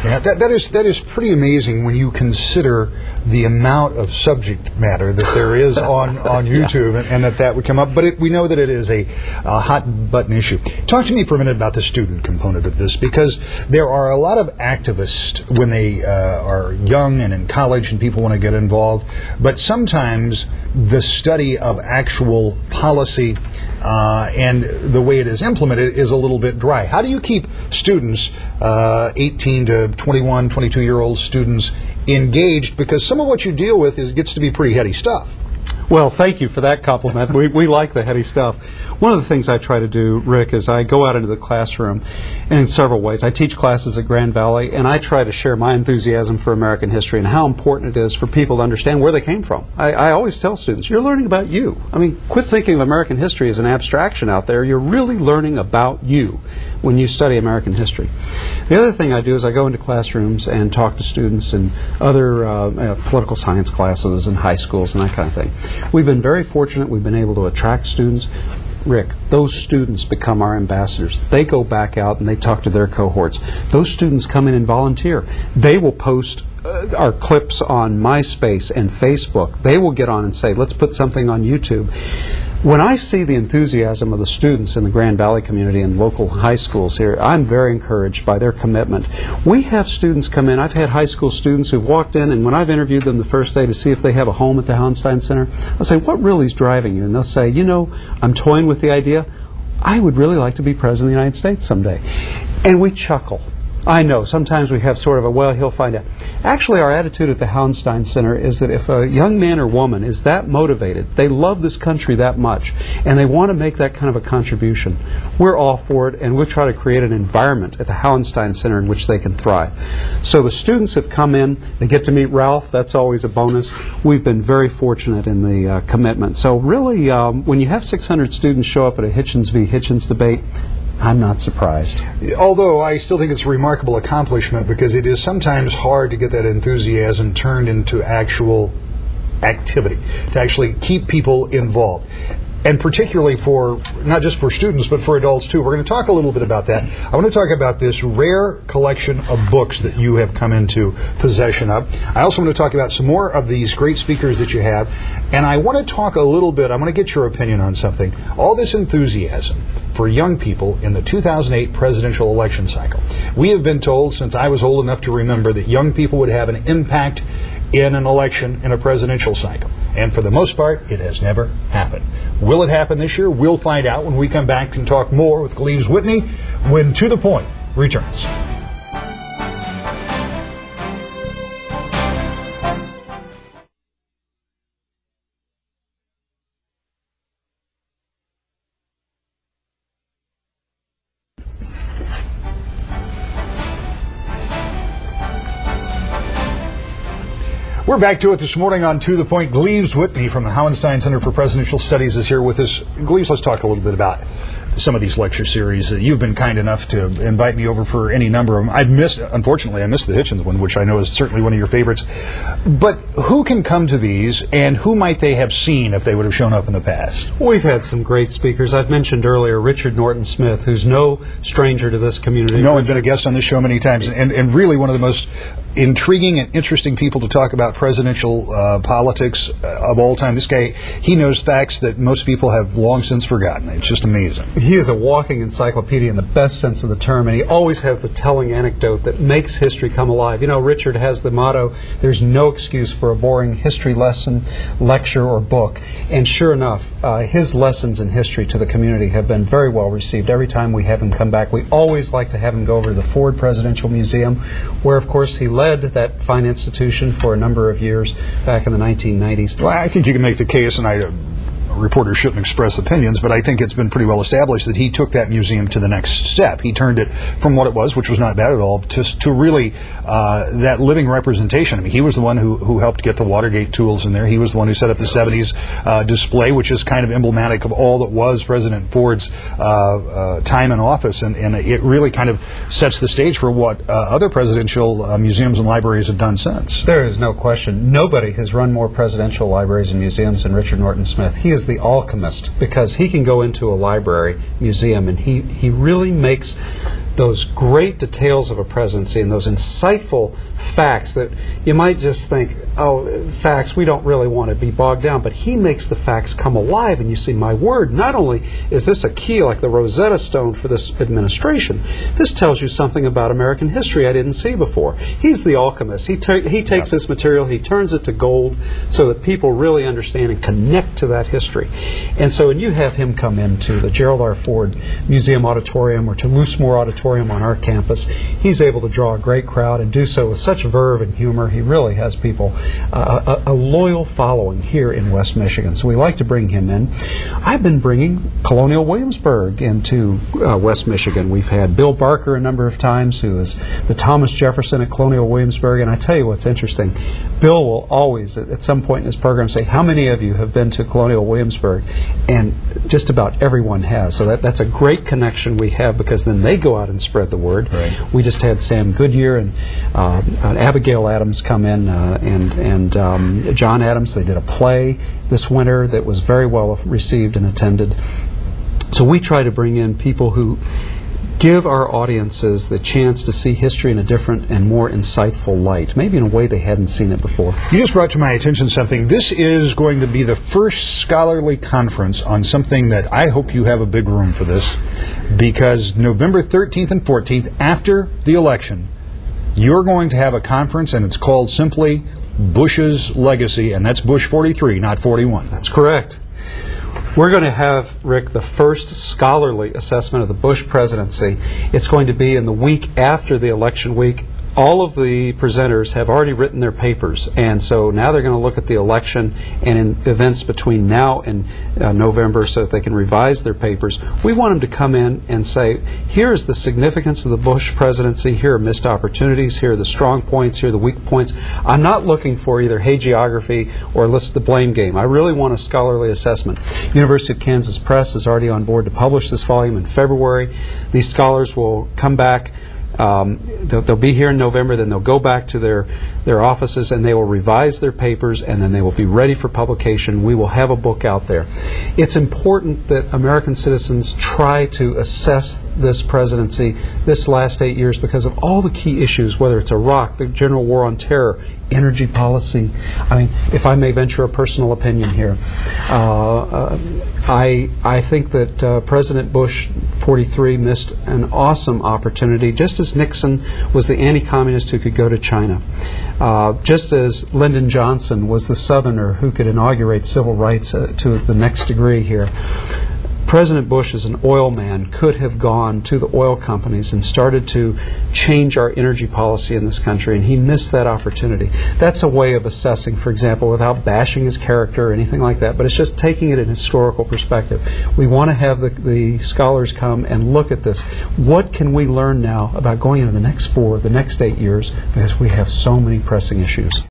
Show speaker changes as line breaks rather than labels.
Yeah, that is pretty amazing when you consider the amount of subject matter that there is on YouTube, and that would come up. But we know that it is a hot button issue. Talk to me for a minute about the student component of this, because there are a lot of activists when they are young and in college and people want to get involved, but sometimes the study of actual policy and the way it is implemented is a little bit dry. How do you keep students, 18 to 21, 22-year-old students, engaged? Because some of what you deal with gets to be pretty heady stuff.
Well, thank you for that compliment. We like the heady stuff. One of the things I try to do, Rick, is I go out into the classroom in several ways. I teach classes at Grand Valley, and I try to share my enthusiasm for American history and how important it is for people to understand where they came from. I always tell students, you're learning about you. I mean, quit thinking of American history as an abstraction out there. You're really learning about you when you study American history. The other thing I do is I go into classrooms and talk to students in other political science classes and high schools and that kind of thing. We've been very fortunate. We've been able to attract students. Rick, those students become our ambassadors. They go back out and they talk to their cohorts. Those students come in and volunteer. They will post our clips on MySpace and Facebook. They will get on and say, let's put something on YouTube. When I see the enthusiasm of the students in the Grand Valley community and local high schools here, I'm very encouraged by their commitment. We have students come in. I've had high school students who've walked in, and when I've interviewed them the first day to see if they have a home at the Hauenstein Center, I'll say, what really is driving you? And they'll say, you know, I'm toying with the idea. I would really like to be President of the United States someday. And we chuckle. I know, sometimes we have sort of a, well, he'll find out. Actually, our attitude at the Hauenstein Center is that if a young man or woman is that motivated, they love this country that much, and they want to make that kind of a contribution, we're all for it, and we'll try to create an environment at the Hauenstein Center in which they can thrive. So the students have come in, they get to meet Ralph, that's always a bonus. We've been very fortunate in the commitment. So really, when you have 600 students show up at a Hitchens v. Hitchens debate, I'm not surprised.
Although I still think it's a remarkable accomplishment, because it is sometimes hard to get that enthusiasm turned into actual activity, to actually keep people involved. And particularly for, not just for students, but for adults too. We're going to talk a little bit about that. I want to talk about this rare collection of books that you have come into possession of. I also want to talk about some more of these great speakers that you have. And I want to talk a little bit, I want to get your opinion on something. All this enthusiasm for young people in the 2008 presidential election cycle. We have been told, since I was old enough to remember, that young people would have an impact in an election, in a presidential cycle. And for the most part, it has never happened. Will it happen this year? We'll find out when we come back and talk more with Gleaves Whitney when To The Point returns. We're back to it this morning on To The Point. Gleaves Whitney from the Hauenstein Center for Presidential Studies is here with us. Gleaves, let's talk a little bit about some of these lecture series. You've been kind enough to invite me over for any number of them. Unfortunately, I missed the Hitchens one, which I know is certainly one of your favorites. But who can come to these, and who might they have seen if they would have shown up in the past?
We've had some great speakers. I've mentioned earlier Richard Norton Smith, who's no stranger to this community.
No, I've been a guest on this show many times, and really one of the most intriguing and interesting people to talk about presidential politics of all time. This guy, he knows facts that most people have long since forgotten. It's just amazing.
He is a walking encyclopedia in the best sense of the term, and he always has the telling anecdote that makes history come alive. You know, Richard has the motto, there's no excuse for a boring history lesson, lecture, or book. And sure enough, his lessons in history to the community have been very well received. Every time we have him come back, we always like to have him go over to the Ford Presidential Museum, where, of course, he led that fine institution for a number of years back in the 1990s.
Well, I think you can make the case, and reporters shouldn't express opinions, but I think it's been pretty well established that he took that museum to the next step. He turned it from what it was, which was not bad at all, to really that living representation. I mean, he was the one who helped get the Watergate tools in there. He was the one who set up the 70s display, which is kind of emblematic of all that was President Ford's time in office, and it really kind of sets the stage for what other presidential museums and libraries have done since.
There is no question. Nobody has run more presidential libraries and museums than Richard Norton Smith. He is the alchemist, because he can go into a library, museum, and he really makes those great details of a presidency and those insightful facts that you might just think, oh, facts, we don't really want to be bogged down, but he makes the facts come alive, and you see, my word, not only is this a key like the Rosetta Stone for this administration, this tells you something about American history I didn't see before. He's the alchemist. He takes this material, he turns it to gold so that people really understand and connect to that history. And so when you have him come into the Gerald R. Ford Museum Auditorium or to Loosemore Auditorium on our campus, he's able to draw a great crowd and do so with such verve and humor. He really has people, a loyal following here in West Michigan. So we like to bring him in. I've been bringing Colonial Williamsburg into West Michigan. We've had Bill Barker a number of times, who is the Thomas Jefferson at Colonial Williamsburg. And I tell you what's interesting. Bill will always, at some point in his program, say, how many of you have been to Colonial Williamsburg? And just about everyone has. So that's a great connection we have, because then they go out and spread the word.
Right.
We just had Sam Goodyear and Abigail Adams come in, and John Adams. They did a play this winter that was very well received and attended. So we try to bring in people who give our audiences the chance to see history in a different and more insightful light, maybe in a way they hadn't seen it before.
You just brought to my attention something. This is going to be the first scholarly conference on something that I hope you have a big room for this, because November 13th and 14th, after the election, you're going to have a conference, and it's called simply Bush's Legacy, and that's Bush 43, not 41.
That's correct. We're going to have, Rick, the first scholarly assessment of the Bush presidency. It's going to be in the week after the election week. All of the presenters have already written their papers, and so now they're going to look at the election and in events between now and November so that they can revise their papers. We want them to come in and say, here's the significance of the Bush presidency, here are missed opportunities, here are the strong points, here are the weak points. I'm not looking for either hagiography or list the blame game. I really want a scholarly assessment. University of Kansas Press is already on board to publish this volume in February. These scholars will come back. They'll be here in November, then they'll go back to their offices and they will revise their papers, and then they will be ready for publication. We will have a book out there. It's important that American citizens try to assess this presidency, this last 8 years, because of all the key issues, whether it's Iraq, the general war on terror, energy policy. I mean, if I may venture a personal opinion here, I think that President Bush 43 missed an awesome opportunity, just as Nixon was the anti-communist who could go to China, just as Lyndon Johnson was the Southerner who could inaugurate civil rights to the next degree here. President Bush, as an oil man, could have gone to the oil companies and started to change our energy policy in this country, and he missed that opportunity. That's a way of assessing, for example, without bashing his character or anything like that, but it's just taking it in historical perspective. We want to have the scholars come and look at this. What can we learn now about going into the next 8 years, because we have so many pressing issues?